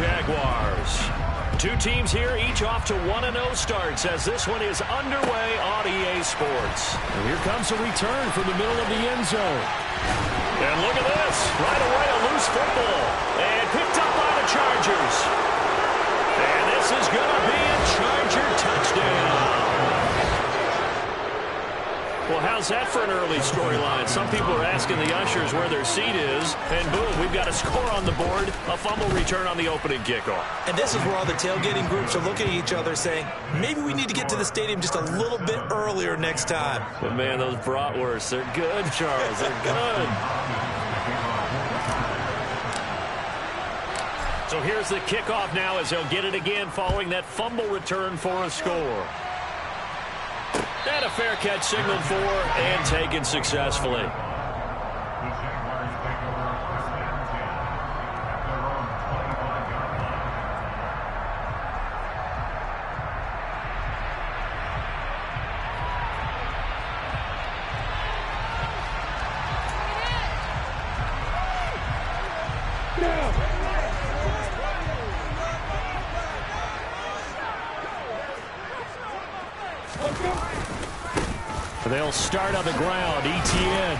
Jaguars. Two teams here, each off to 1-0 starts as this one is underway on EA Sports. And here comes a return from the middle of the end zone. And look at this. Right away, a loose football. And picked up by the Chargers. And this is going to be a Charger touchdown. Well, how's that for an early storyline? Some people are asking the ushers where their seat is, and boom, we've got a score on the board, a fumble return on the opening kickoff. And this is where all the tailgating groups are looking at each other saying, maybe we need to get to the stadium just a little bit earlier next time. But man, those bratwursts, they're good, Charles, they're good. So here's the kickoff now as he'll get it again following that fumble return for a score. And a fair catch signaled for and taken successfully. They'll start on the ground. Etienne.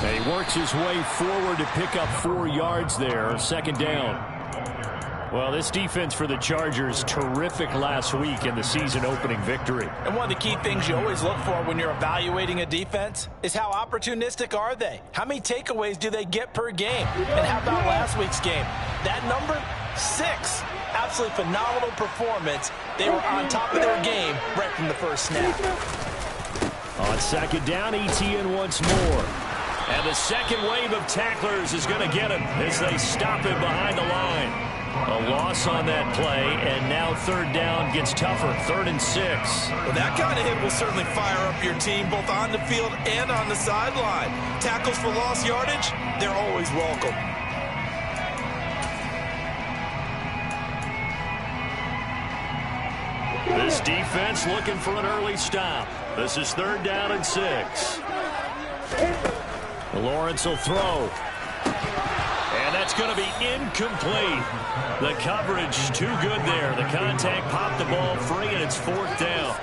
And he works his way forward to pick up 4 yards there. Second down. Well, this defense for the Chargers, terrific last week in the season-opening victory. And one of the key things you always look for when you're evaluating a defense is how opportunistic are they? How many takeaways do they get per game? And how about last week's game? That number, 6. Absolutely phenomenal performance. They were on top of their game right from the first snap. On second down, Etienne once more. And the second wave of tacklers is going to get him as they stop him behind the line. A loss on that play, and now third down gets tougher, 3rd and 6. Well, that kind of hit will certainly fire up your team both on the field and on the sideline. Tackles for lost yardage, they're always welcome. This defense looking for an early stop. This is 3rd down and 6. Lawrence will throw. And that's going to be incomplete. The coverage too good there. The contact popped the ball free, and it's 4th down.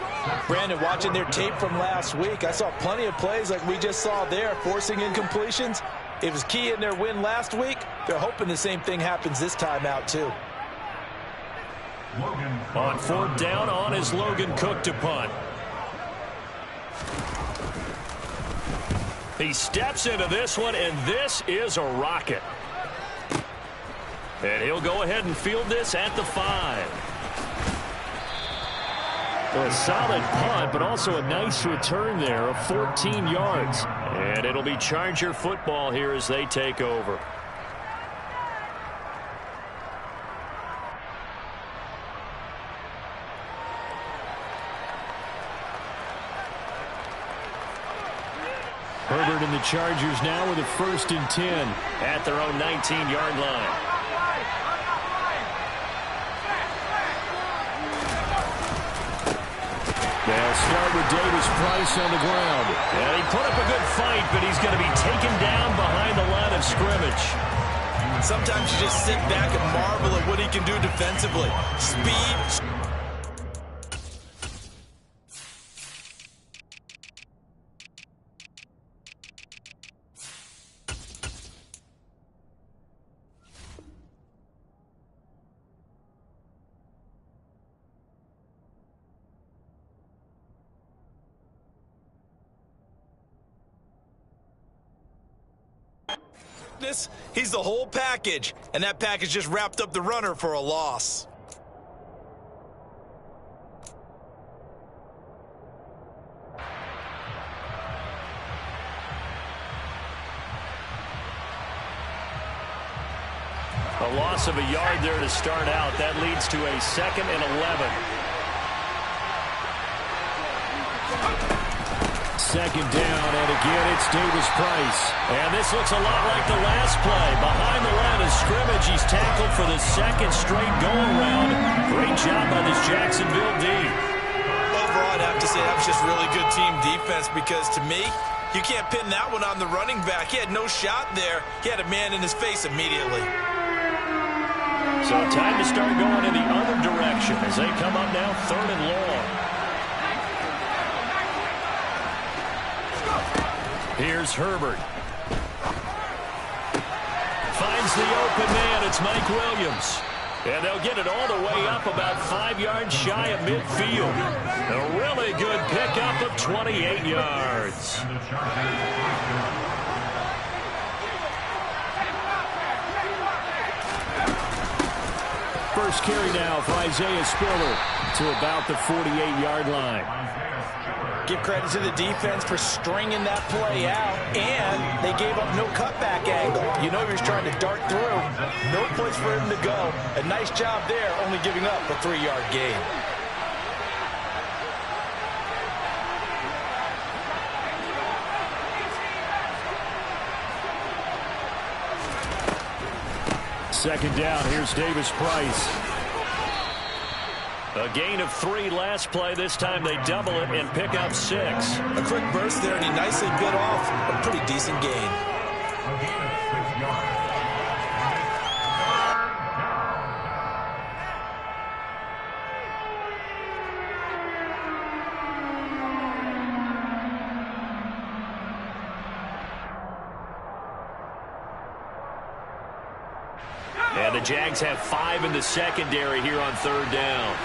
Brandon, watching their tape from last week, I saw plenty of plays like we just saw there, forcing incompletions. It was key in their win last week. They're hoping the same thing happens this time out, too. On 4th down, on is Logan Cook to punt. He steps into this one, and this is a rocket. And he'll go ahead and field this at the 5. Well, a solid punt, but also a nice return there of 14 yards. And it'll be Charger football here as they take over. Herbert and the Chargers now with a 1st and 10 at their own 19-yard line. They'll start with Davis Price on the ground. And he put up a good fight, but he's going to be taken down behind the line of scrimmage. Sometimes you just sit back and marvel at what he can do defensively. Speed. He's the whole package, and that package just wrapped up the runner for a loss. A loss of a yard there to start out. That leads to a 2nd and 11. Second down, and again it's Davis Price. And this looks a lot like the last play. Behind the line of scrimmage, he's tackled for the 2nd straight go-around. Great job by this Jacksonville D. Overall, I'd have to say that was just really good team defense because, to me, you can't pin that one on the running back. He had no shot there. He had a man in his face immediately. So time to start going in the other direction as they come up now 3rd and long. Here's Herbert. Finds the open man. It's Mike Williams. And they'll get it all the way up about 5 yards shy of midfield. A really good pickup of 28 yards. First carry now for Isaiah Spiller to about the 48-yard line. Give credit to the defense for stringing that play out, and they gave up no cutback angle. You know he was trying to dart through. No place for him to go. A nice job there, only giving up a 3-yard gain. Second down, here's Davis Price. A gain of 3 last play. This time they double it and pick up 6. A quick burst there, and he nicely bit off a pretty decent gain. And the Jags have 5 in the secondary here on 3rd down.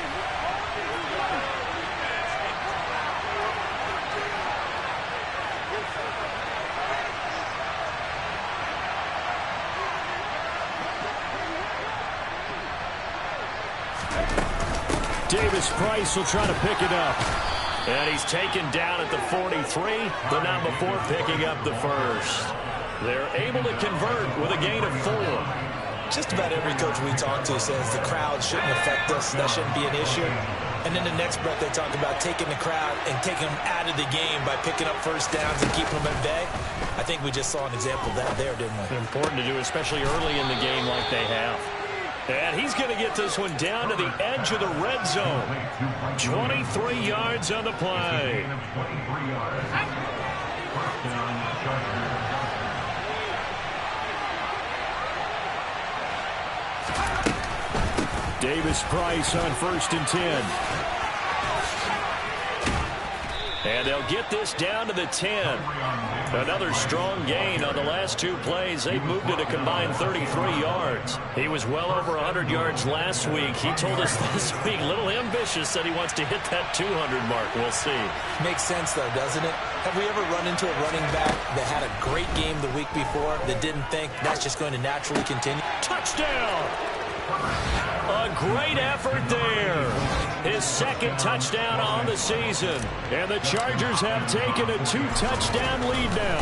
Davis Price will try to pick it up. And he's taken down at the 43, but not before picking up the first. They're able to convert with a gain of 4. Just about every coach we talk to says the crowd shouldn't affect us. That shouldn't be an issue. And then the next breath they talk about taking the crowd and taking them out of the game by picking up first downs and keeping them at bay. I think we just saw an example of that there, didn't we? Important to do, especially early in the game like they have. And he's going to get this one down to the edge of the red zone. 23 yards on the play. Davis Price on 1st and 10. And they'll get this down to the 10. Another strong gain on the last 2 plays. They've moved it a combined 33 yards. He was well over 100 yards last week. He told us this week, a little ambitious, said he wants to hit that 200 mark. We'll see. Makes sense, though, doesn't it? Have we ever run into a running back that had a great game the week before that didn't think that's just going to naturally continue? Touchdown! A great effort there. His 2nd touchdown on the season. And the Chargers have taken a 2-touchdown lead now.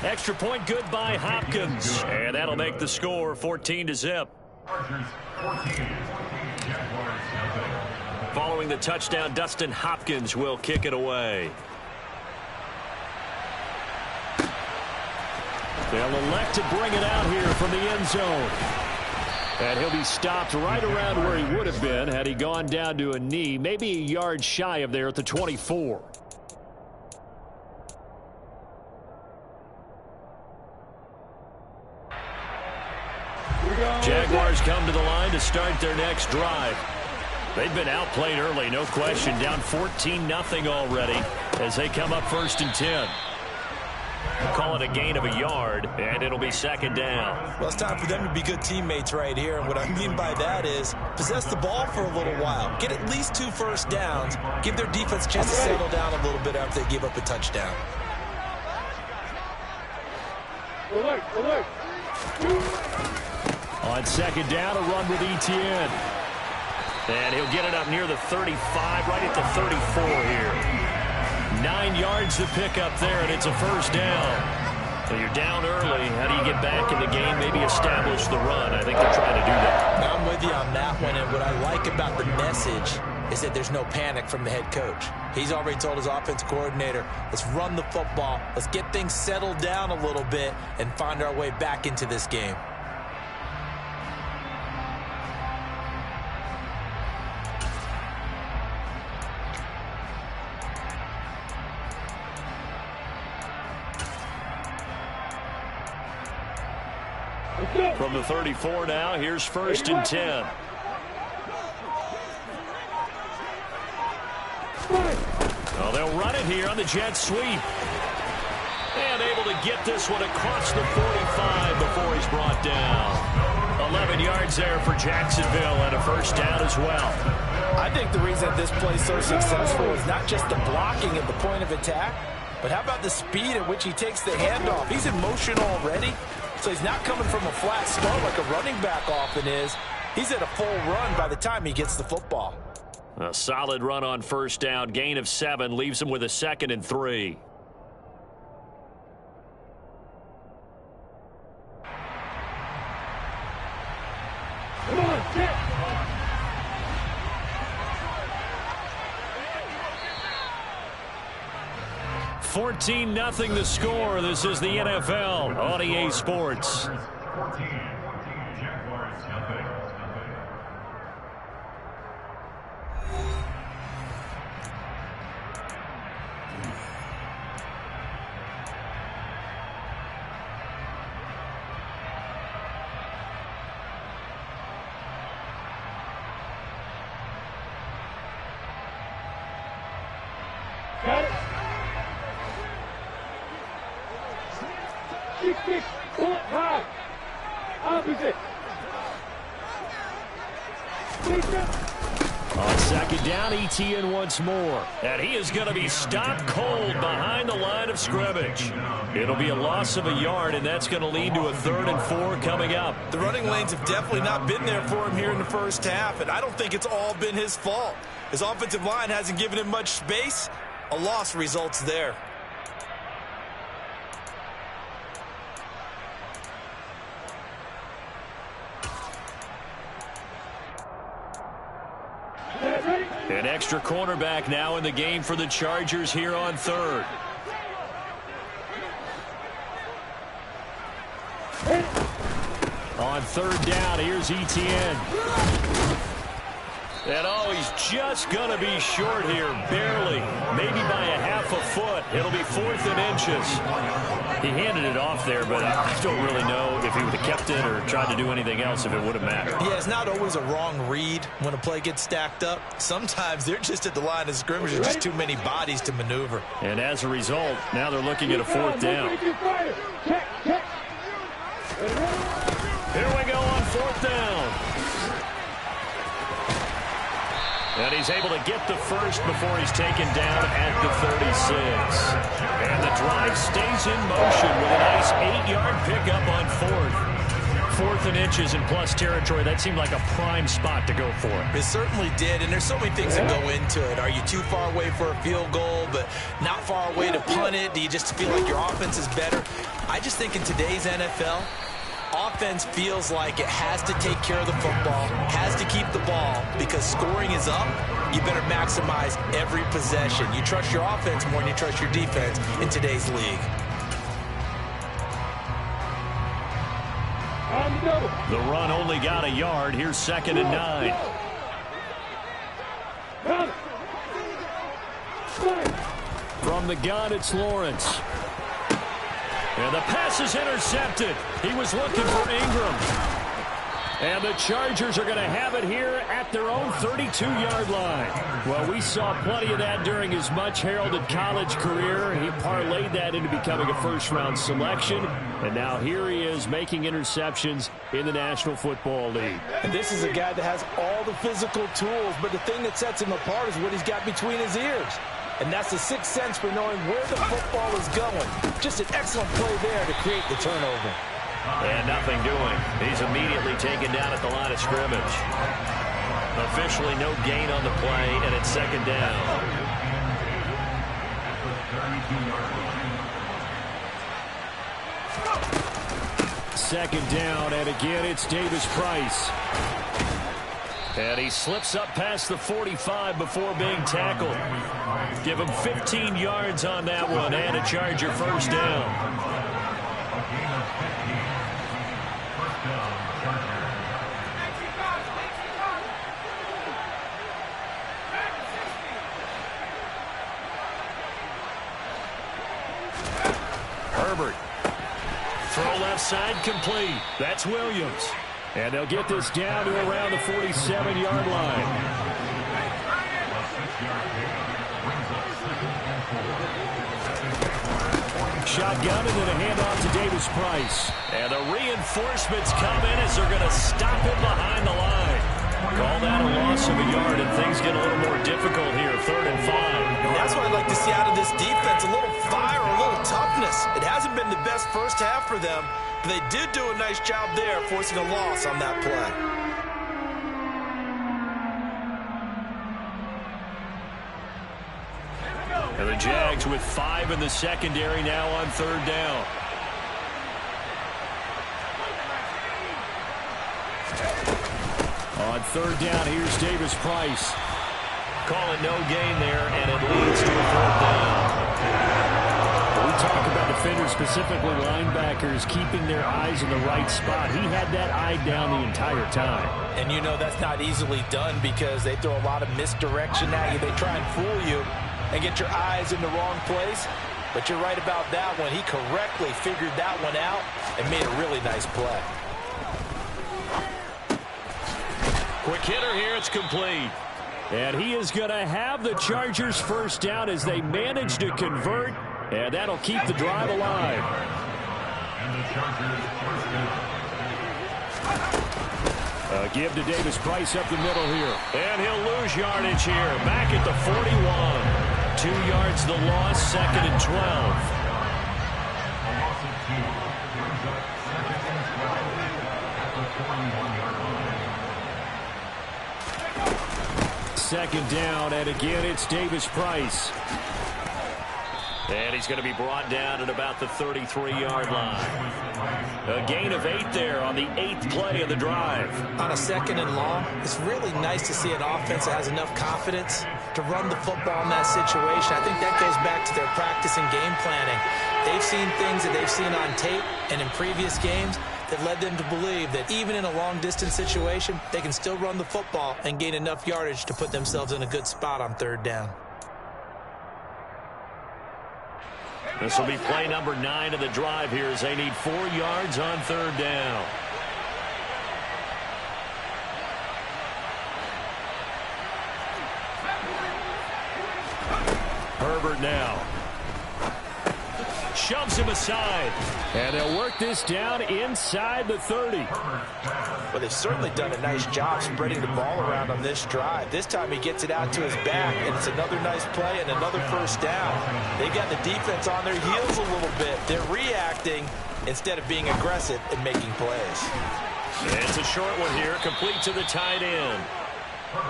Extra point good by Hopkins. And that'll make the score 14-0. Following the touchdown, Dustin Hopkins will kick it away. They'll elect to bring it out here from the end zone. And he'll be stopped right around where he would have been had he gone down to a knee, maybe a yard shy of there at the 24. Jaguars come to the line to start their next drive. They've been outplayed early, no question, down 14-0 already as they come up 1st and 10. Call it a gain of a yard, and it'll be 2nd down. Well, it's time for them to be good teammates right here. And what I mean by that is possess the ball for a little while. Get at least 2 first downs. Give their defense a chance to settle down a little bit after they give up a touchdown. On 2nd down, a run with Etienne. And he'll get it up near the 35, right at the 34 here. 9 yards to pick up there, and it's a first down. So you're down early. How do you get back in the game? Maybe establish the run. I think they're trying to do that. Now I'm with you on that one, and what I like about the message is that there's no panic from the head coach. He's already told his offensive coordinator, let's run the football, let's get things settled down a little bit, and find our way back into this game. Let's go. From the 34 now, here's 1st and 10. Well, they'll run it here on the jet sweep. And able to get this one across the 45 before he's brought down. 11 yards there for Jacksonville and a 1st down as well. I think the reason this play is so successful is not just the blocking at the point of attack, but how about the speed at which he takes the handoff? He's in motion already, so he's not coming from a flat start like a running back often is. He's at a full run by the time he gets the football. A solid run on 1st down. Gain of 7 leaves him with a 2nd and 3. Come on, get. 14-0 the score. This is the NFL on EA Sports. Got it. Kick, pull it high. Opposite. On 2nd down, ETN once more. And he is going to be stopped cold behind the line of scrimmage. It'll be a loss of a yard, and that's going to lead to a 3rd and 4 coming up. The running lanes have definitely not been there for him here in the 1st half, and I don't think it's all been his fault. His offensive line hasn't given him much space. A loss results there. An extra cornerback now in the game for the Chargers here on 3rd. On 3rd down, here's ETN. And oh, he's just going to be short here, barely. Maybe by a half a foot. It'll be 4th and inches. He handed it off there, but I don't really know if he would have kept it or tried to do anything else if it would have mattered. Yeah, it's not always a wrong read when a play gets stacked up. Sometimes they're just at the line of scrimmage. There's just too many bodies to maneuver. And as a result, now they're looking at a 4th down. Here we go on 4th down. And he's able to get the first before he's taken down at the 36. And the drive stays in motion with a nice 8-yard pickup on 4th. 4th and inches in plus territory. That seemed like a prime spot to go for. It certainly did, and there's so many things that go into it. Are you too far away for a field goal, but not far away to punt it? Do you just feel like your offense is better? I just think in today's NFL, offense feels like it has to take care of the football, has to keep the ball, because scoring is up. You better maximize every possession. You trust your offense more than you trust your defense in today's league. The run only got a yard. Here's 2nd and 9. From the gun, it's Lawrence. And the pass is intercepted. He was looking for Ingram. And the Chargers are going to have it here at their own 32-yard line. Well, we saw plenty of that during his much-heralded college career. He parlayed that into becoming a first-round selection. And now here he is making interceptions in the National Football League. And this is a guy that has all the physical tools, but the thing that sets him apart is what he's got between his ears. And that's the sixth sense for knowing where the football is going. Just an excellent play there to create the turnover. And nothing doing. He's immediately taken down at the line of scrimmage. Officially no gain on the play, and it's 2nd down. Second down, and again it's Davis Price. And he slips up past the 45 before being tackled. Give him 15 yards on that one, and a Charger 1st down. Herbert. Throw left side, complete. That's Williams. And they'll get this down to around the 47-yard line. Shotgun and then a handoff to Davis Price. And the reinforcements come in as they're going to stop him behind the line. Call that a loss of a yard, and things get a little more difficult here, 3rd and 5. And that's what I'd like to see out of this defense, a little fire, a little toughness. It hasn't been the best first half for them, but they did do a nice job there forcing a loss on that play. And the Jags with 5 in the secondary now on 3rd down. On 3rd down, here's Davis Price. Call it no gain there, and it leads to a 3rd down. We talk about defenders, specifically linebackers, keeping their eyes in the right spot. He had that eye down the entire time. And you know that's not easily done because they throw a lot of misdirection at you. They try and fool you and get your eyes in the wrong place. But you're right about that one. He correctly figured that one out and made a really nice play. Quick hitter here, it's complete. And he is going to have the Chargers first down as they manage to convert, and that'll keep the drive alive. Give to Davis Price up the middle here. And he'll lose yardage here. Back at the 41. 2 yards the loss, 2nd and 12. 2nd down, and again it's Davis Price. And he's going to be brought down at about the 33-yard line. A gain of 8 there on the 8th play of the drive. On a 2nd and long, it's really nice to see an offense that has enough confidence to run the football in that situation. I think that goes back to their practice and game planning. They've seen things that they've seen on tape and in previous games that led them to believe that even in a long-distance situation, they can still run the football and gain enough yardage to put themselves in a good spot on 3rd down. This will be play number 9 of the drive here as they need 4 yards on 3rd down. Herbert now. Shoves him aside. And they'll work this down inside the 30. Well, they've certainly done a nice job spreading the ball around on this drive. This time he gets it out to his back, and it's another nice play and another first down. They got the defense on their heels a little bit. They're reacting instead of being aggressive and making plays. It's a short one here, complete to the tight end.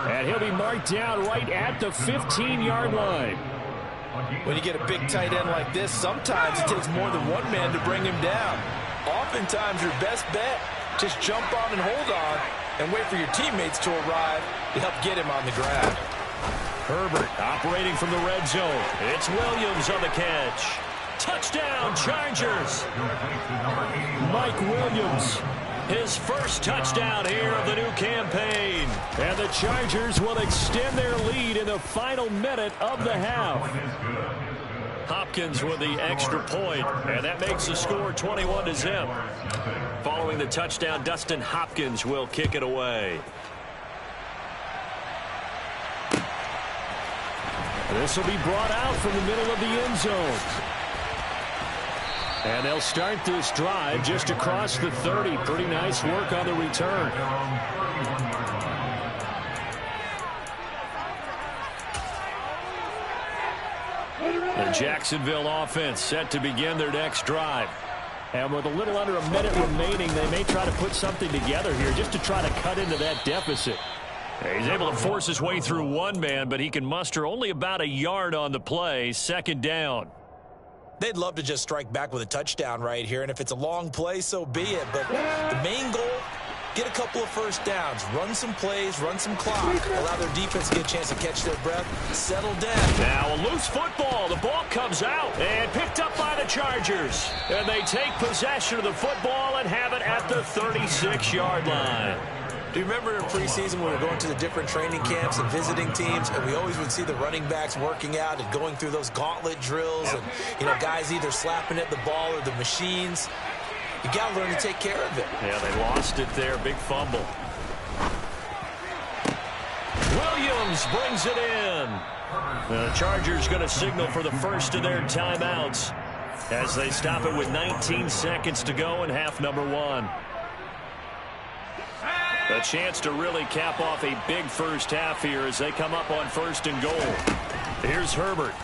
And he'll be marked down right at the 15-yard line. When you get a big tight end like this, sometimes it takes more than one man to bring him down. Oftentimes, your best bet, just jump on and hold on and wait for your teammates to arrive to help get him on the ground. Herbert operating from the red zone. It's Williams on the catch. Touchdown, Chargers. Mike Williams. His first touchdown here of the new campaign. And the Chargers will extend their lead in the final minute of the half. Hopkins with the extra point, and that makes the score 21-0. Following the touchdown, Dustin Hopkins will kick it away. This will be brought out from the middle of the end zone. And they'll start this drive just across the 30. Pretty nice work on the return. The Jacksonville offense set to begin their next drive. And with a little under a minute remaining, they may try to put something together here just to try to cut into that deficit. He's able to force his way through one man, but he can muster only about a yard on the play. 2nd down. They'd love to just strike back with a touchdown right here, and if it's a long play, so be it. But the main goal, get a couple of first downs, run some plays, run some clock, allow their defense to get a chance to catch their breath, settle down. Now a loose football. The ball comes out and picked up by the Chargers. And they take possession of the football and have it at the 36-yard line. Do you remember in preseason when we were going to the different training camps and visiting teams, and we always would see the running backs working out and going through those gauntlet drills and, you know, guys either slapping at the ball or the machines? You got to learn to take care of it. Yeah, they lost it there. Big fumble. Williams brings it in. The Chargers going to signal for the first of their timeouts as they stop it with 19 seconds to go in half number 1. A chance to really cap off a big first half here as they come up on 1st and goal. Here's Herbert.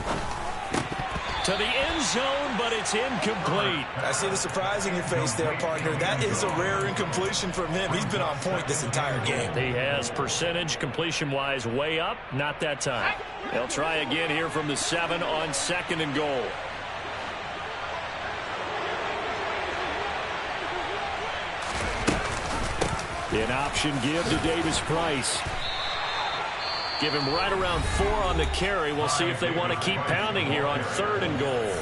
To the end zone, but it's incomplete. I see the surprise in your face there, partner. That is a rare incompletion from him. He's been on point this entire game. He has percentage completion-wise way up. Not that time. They'll try again here from the 7 on 2nd and goal. An option give to Davis Price. Give him right around 4 on the carry. We'll see if they want to keep pounding here on 3rd and goal.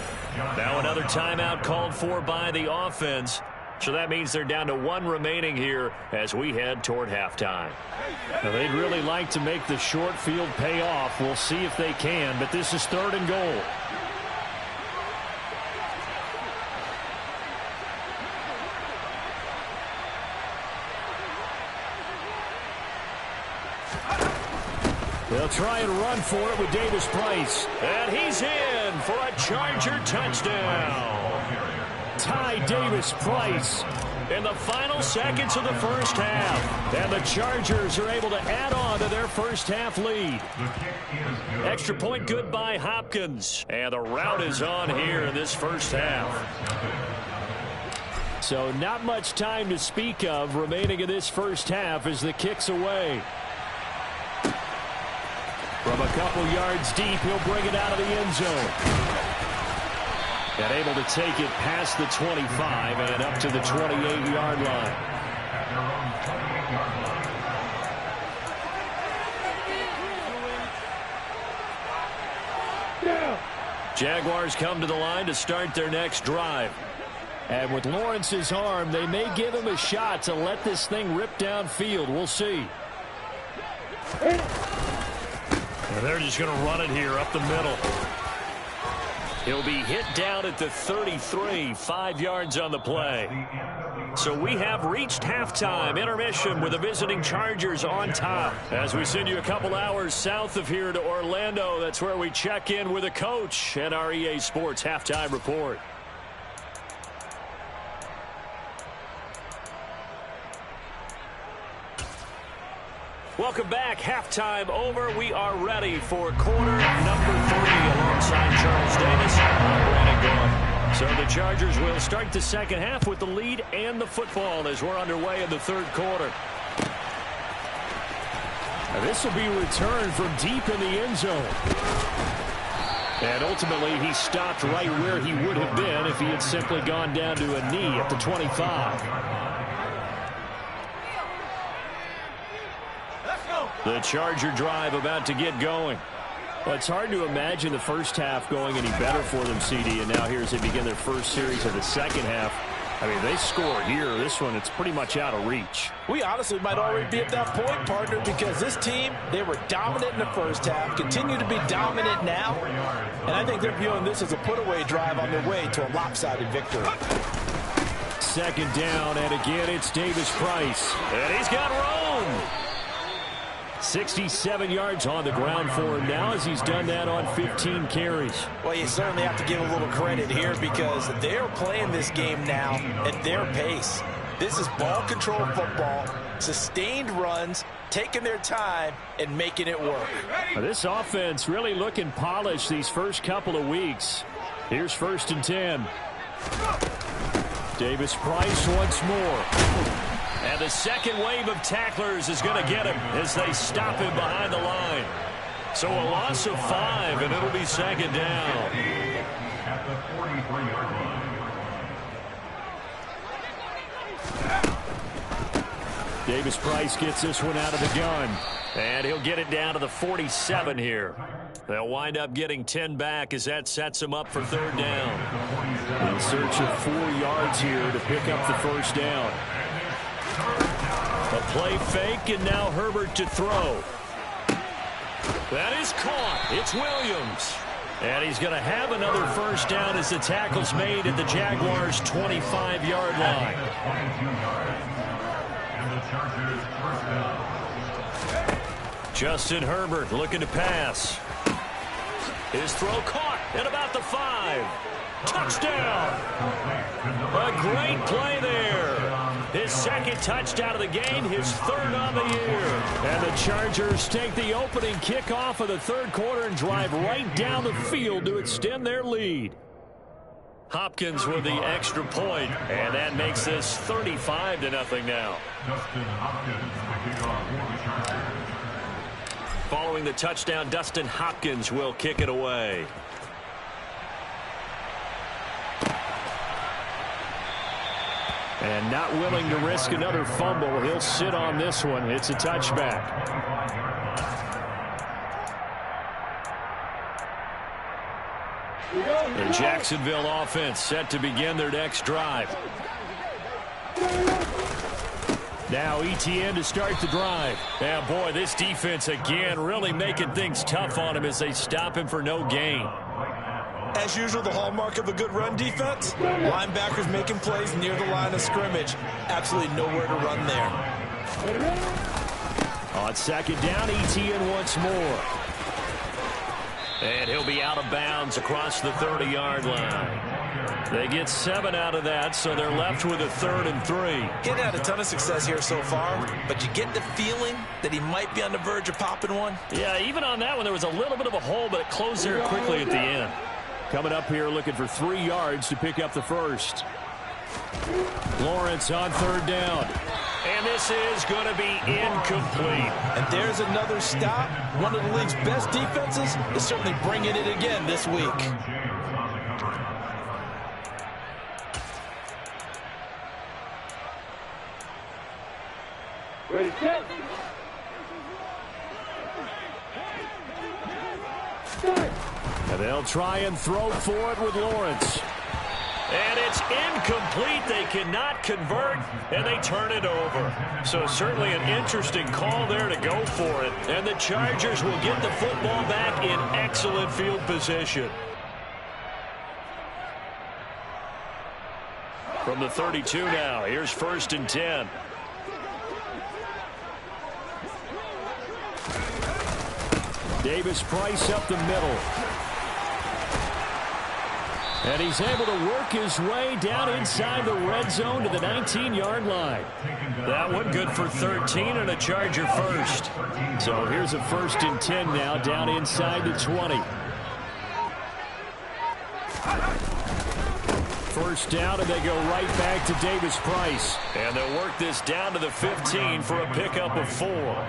Now another timeout called for by the offense. So that means they're down to 1 remaining here as we head toward halftime. Now they'd really like to make the short field pay off. We'll see if they can, but this is 3rd and goal. They'll try and run for it with Davis Price. And he's in for a Charger touchdown. Ty Davis Price In the final seconds of the first half. And the Chargers are able to add on to their first half lead. Extra point good by Hopkins. And the route is on here in this first half. So not much time to speak of remaining in this first half as the kick's away. From a couple yards deep, he'll bring it out of the end zone. And able to take it past the 25 and up to the 28-yard line. Jaguars come to the line to start their next drive. And with Lawrence's arm, they may give him a shot to let this thing rip downfield. We'll see. And they're just going to run it here up the middle. He'll be hit down at the 33, 5 yards on the play. So we have reached halftime, intermission with the visiting Chargers on top. As we send you a couple hours south of here to Orlando, that's where we check in with a coach at our EA Sports Halftime Report. Welcome back. Halftime over. We are ready for quarter number 3 alongside Charles Davis. I'm Brandon Gaudin. So the Chargers will start the second half with the lead and the football as we're underway in the third quarter. Now this will be returned from deep in the end zone. And ultimately he stopped right where he would have been if he had simply gone down to a knee at the 25. The Charger drive about to get going. Well, it's hard to imagine the first half going any better for them, CD, and now here as they begin their first series of the second half. I mean, they score here. This one, it's pretty much out of reach. We honestly might already be at that point, partner, because this team, they were dominant in the first half, continue to be dominant now, and I think they're viewing this as a put-away drive on their way to a lopsided victory. Second down, and again, it's Davis Price. And he's got room. 67 yards on the ground for him now as he's done that on 15 carries. Well, you certainly have to give a little credit here because they're playing this game now at their pace. This is ball control football, sustained runs, taking their time and making it work. Now, this offense really looking polished these first couple of weeks. Here's 1st and 10. Davis Price once more. And the second wave of tacklers is going to get him as they stop him behind the line. So a loss of 5, and it'll be second down. At the 43-yard line. Davis Price gets this one out of the gun. And he'll get it down to the 47 here. They'll wind up getting 10 back as that sets him up for third down. In search of 4 yards here to pick up the first down. A play fake, and now Herbert to throw. That is caught. It's Williams. And he's going to have another first down as the tackle's made at the Jaguars' 25-yard line. 22 yards. And the Chargers first down. Justin Herbert looking to pass. His throw caught at about the 5. Touchdown! A great play there. His second touchdown of the game, his third on the year. And the Chargers take the opening kickoff of the third quarter and drive right down the field to extend their lead. Hopkins with the extra point, and that makes this 35-0 now. Justin Hopkins, the kickoff for the Chargers. Following the touchdown, Dustin Hopkins will kick it away. And not willing to risk another fumble, he'll sit on this one. It's a touchback. The Jacksonville offense set to begin their next drive. Now ETN to start the drive. Yeah, boy, this defense again really making things tough on him as they stop him for no gain. As usual, the hallmark of a good run defense, linebackers making plays near the line of scrimmage. Absolutely nowhere to run there. On second down, ETN once more. And he'll be out of bounds across the 30-yard line. They get 7 out of that, so they're left with a 3rd and 3. He's had a ton of success here so far, but you get the feeling that he might be on the verge of popping one. Yeah, even on that one, there was a little bit of a hole, but it closed there quickly at the end. Coming up here looking for 3 yards to pick up the first. Lawrence on 3rd down. And this is going to be incomplete. And there's another stop. One of the league's best defenses is certainly bringing it again this week. Ready, set. Start. And they'll try and throw for it with Lawrence. And it's incomplete. They cannot convert, and they turn it over. So certainly an interesting call there to go for it. And the Chargers will get the football back in excellent field position. From the 32 now, here's 1st and 10. Davis Price up the middle. And he's able to work his way down inside the red zone to the 19-yard line. That one good for 13 and a Charger first. So here's a 1st and 10 now down inside the 20. First down, and they go right back to Davis Price. And they'll work this down to the 15 for a pickup of 4.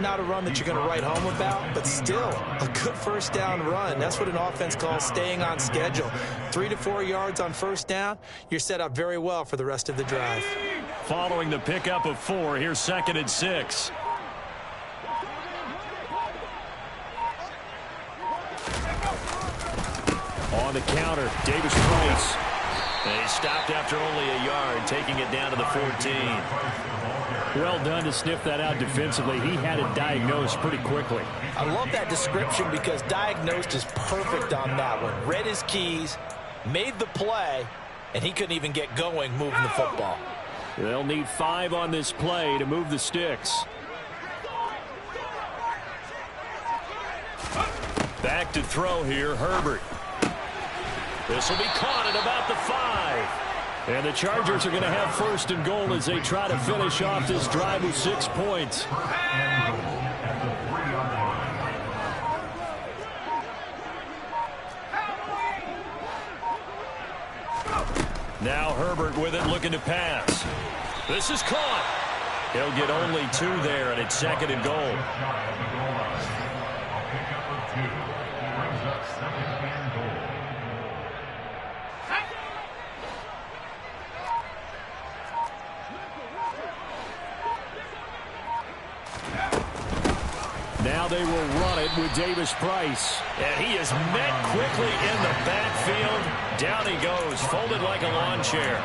Not a run that you're going to write home about, but still a good first down run. That's what an offense calls staying on schedule. 3 to 4 yards on first down, you're set up very well for the rest of the drive. Following the pickup of 4, here's 2nd and 6. On the counter, Davis Price. And he stopped after only a yard, taking it down to the 14. Well done to sniff that out defensively. He had it diagnosed pretty quickly. I love that description because diagnosed is perfect on that one. Read his keys, made the play, and he couldn't even get going moving the football. They'll need 5 on this play to move the sticks. Back to throw here, Herbert. This will be caught at about the 5. And the Chargers are going to have 1st and goal as they try to finish off this drive with 6 points. Now Herbert with it, looking to pass. This is caught. He'll get only 2 there, and it's 2nd and goal. Now they will run it with Davis Price. And he is met quickly in the backfield. Down he goes, folded like a lawn chair.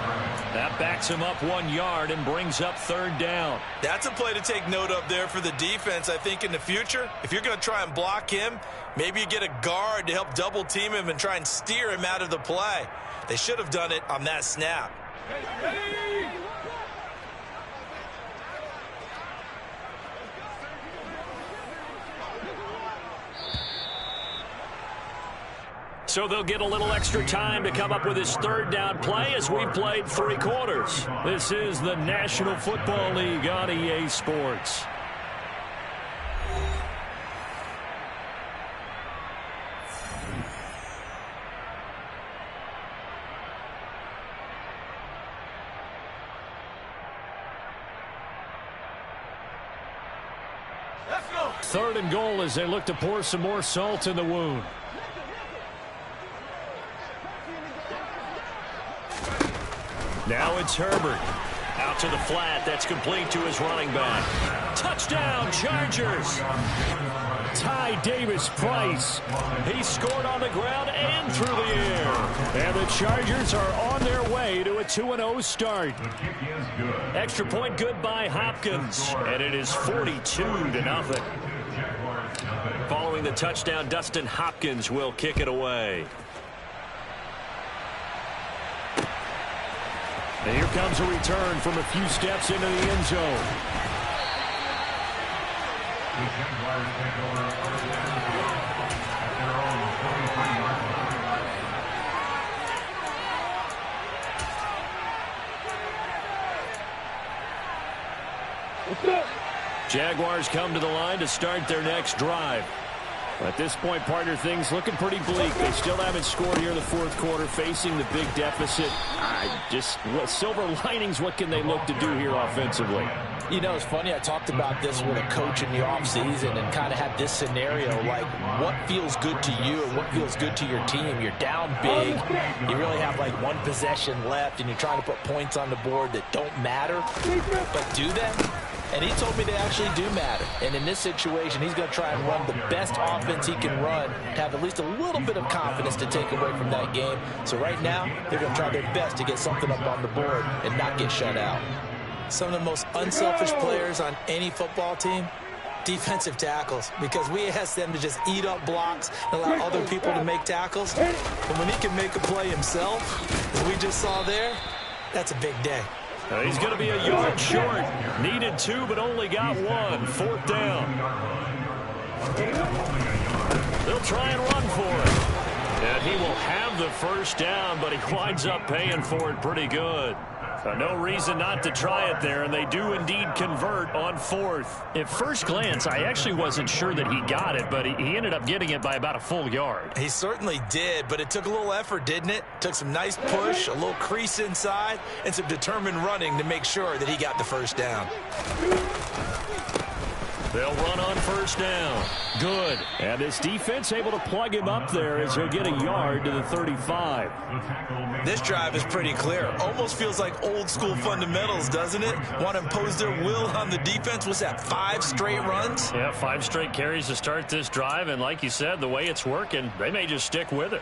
That backs him up 1 yard and brings up 3rd down. That's a play to take note of there for the defense. I think in the future, if you're going to try and block him, maybe you get a guard to help double team him and try and steer him out of the play. They should have done it on that snap. So they'll get a little extra time to come up with his 3rd down play as we've played 3 quarters. This is the National Football League on EA Sports. Let's go. 3rd and goal as they look to pour some more salt in the wound. Now it's Herbert. Out to the flat. That's complete to his running back. Touchdown, Chargers. Ty Davis-Price. He scored on the ground and through the air. And the Chargers are on their way to a 2-0 start. Extra point good by Hopkins. And it is 42-0. Following the touchdown, Dustin Hopkins will kick it away. And here comes a return from a few steps into the end zone. Jaguars come to the line to start their next drive. At this point, partner, things looking pretty bleak. They still haven't scored here in the 4th quarter, facing the big deficit. Silver linings, what can they look to do here offensively? You know, it's funny. I talked about this with a coach in the offseason and kind of had this scenario, like what feels good to you and what feels good to your team. You're down big. You really have like 1 possession left, and you're trying to put points on the board that don't matter. But do they? And he told me they actually do matter. And in this situation, he's going to try and run the best offense he can run to have at least a little bit of confidence to take away from that game. So right now, they're going to try their best to get something up on the board and not get shut out. Some of the most unselfish players on any football team, defensive tackles, because we ask them to just eat up blocks and allow other people to make tackles. But when he can make a play himself, as we just saw there, that's a big day. He's going to be a yard short. Needed 2, but only got 1. 4th down. They'll try and run for it. And he will have the 1st down, but he winds up paying for it pretty good. No reason not to try it there, and they do indeed convert on 4th. At first glance, I actually wasn't sure that he got it, but he ended up getting it by about a full yard. He certainly did, but it took a little effort, didn't it? Took some nice push, a little crease inside, and some determined running to make sure that he got the 1st down. They'll run on 1st down. Good. And this defense able to plug him up there as he'll get a yard to the 35. This drive is pretty clear. Almost feels like old school fundamentals, doesn't it? Want to impose their will on the defense. What's that, 5 straight runs? Yeah, 5 straight carries to start this drive. And like you said, the way it's working, they may just stick with it.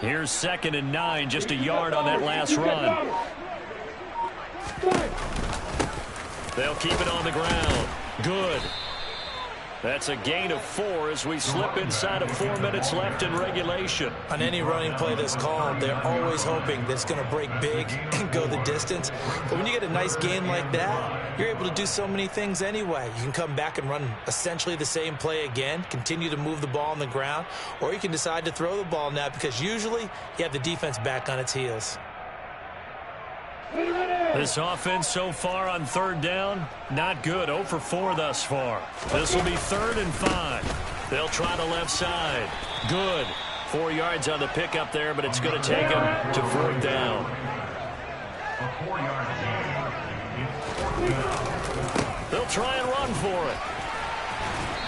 Here's 2nd and 9, just a yard on that last run. They'll keep it on the ground. Good. That's a gain of 4 as we slip inside of 4 minutes left in regulation. On any running play that's called, they're always hoping that it's going to break big and go the distance. But when you get a nice gain like that, you're able to do so many things anyway. You can come back and run essentially the same play again, continue to move the ball on the ground, or you can decide to throw the ball now because usually you have the defense back on its heels. This offense so far on 3rd down, not good. 0 for 4 thus far. This will be 3rd and 5. They'll try the left side. Good. 4 yards on the pickup there, but it's going to take them to 4th down. They'll try and run for it.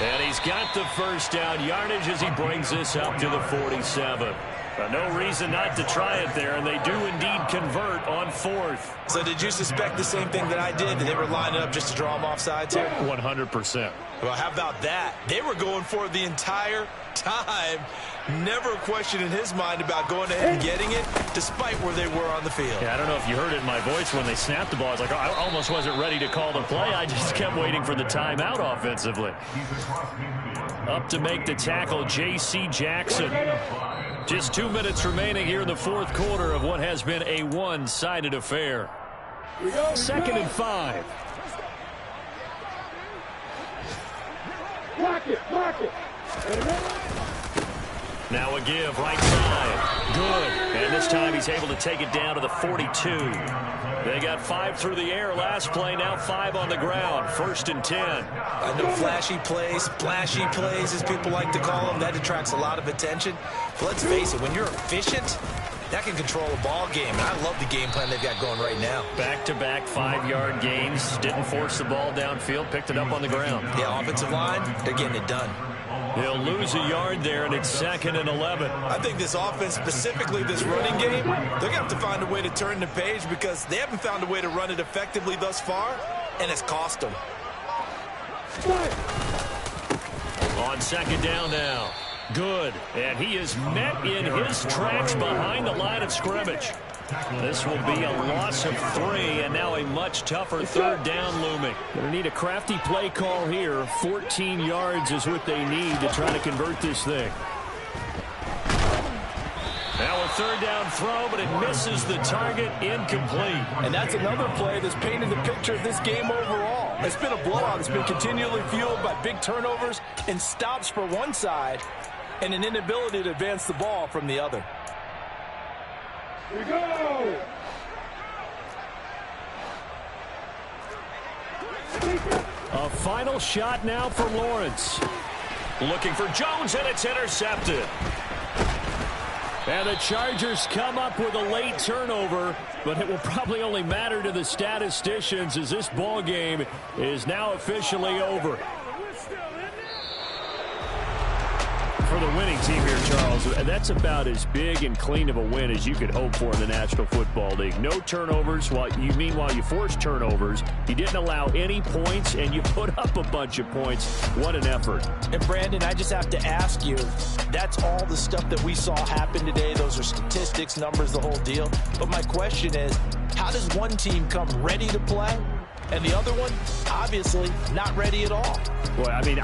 And he's got the 1st down yardage as he brings this up to the 47. No reason not to try it there, and they do indeed convert on 4th. So did you suspect the same thing that I did, that they were lining up just to draw them off sides here? 100%. Well, how about that? They were going for it the entire time. Never a question in his mind about going ahead and getting it, despite where they were on the field. Yeah, I don't know if you heard it in my voice when they snapped the ball. I was like, oh, I almost wasn't ready to call the play. I just kept waiting for the timeout offensively. Up to make the tackle, J.C. Jackson. Just 2 minutes remaining here in the 4th quarter of what has been a one-sided affair. 2nd and 5. Block it. Now a give, right side. Good. And this time he's able to take it down to the 42. They got 5 through the air last play, now 5 on the ground. 1st and 10. I know flashy plays, splashy plays, as people like to call them, that attracts a lot of attention. But let's face it, when you're efficient, that can control a ball game. And I love the game plan they've got going right now. Back-to-back 5-yard gains. Didn't force the ball downfield. Picked it up on the ground. Yeah, offensive line, they're getting it done. They'll lose a yard there, and it's 2nd and 11. I think this offense, specifically this running game, they're going to have to find a way to turn the page because they haven't found a way to run it effectively thus far, and it's cost them. On 2nd down now. Good. And he is met in his tracks behind the line of scrimmage. This will be a loss of 3, and now a much tougher 3rd down looming. Going to need a crafty play call here. 14 yards is what they need to try to convert this thing. Now a 3rd down throw, but it misses the target, incomplete. And that's another play that's painted the picture of this game overall. It's been a blowout. It's been continually fueled by big turnovers and stops for one side and an inability to advance the ball from the other. Here we go! A final shot now for Lawrence. Looking for Jones, and it's intercepted. And the Chargers come up with a late turnover, but it will probably only matter to the statisticians as this ball game is now officially over. For the winning team here, Charles, that's about as big and clean of a win as you could hope for in the National Football League. No turnovers. Meanwhile, you forced turnovers. You didn't allow any points, and you put up a bunch of points. What an effort. And, Brandon, I just have to ask you, that's all the stuff that we saw happen today. Those are statistics, numbers, the whole deal. But my question is, how does one team come ready to play, and the other one, obviously, not ready at all? Boy, I mean,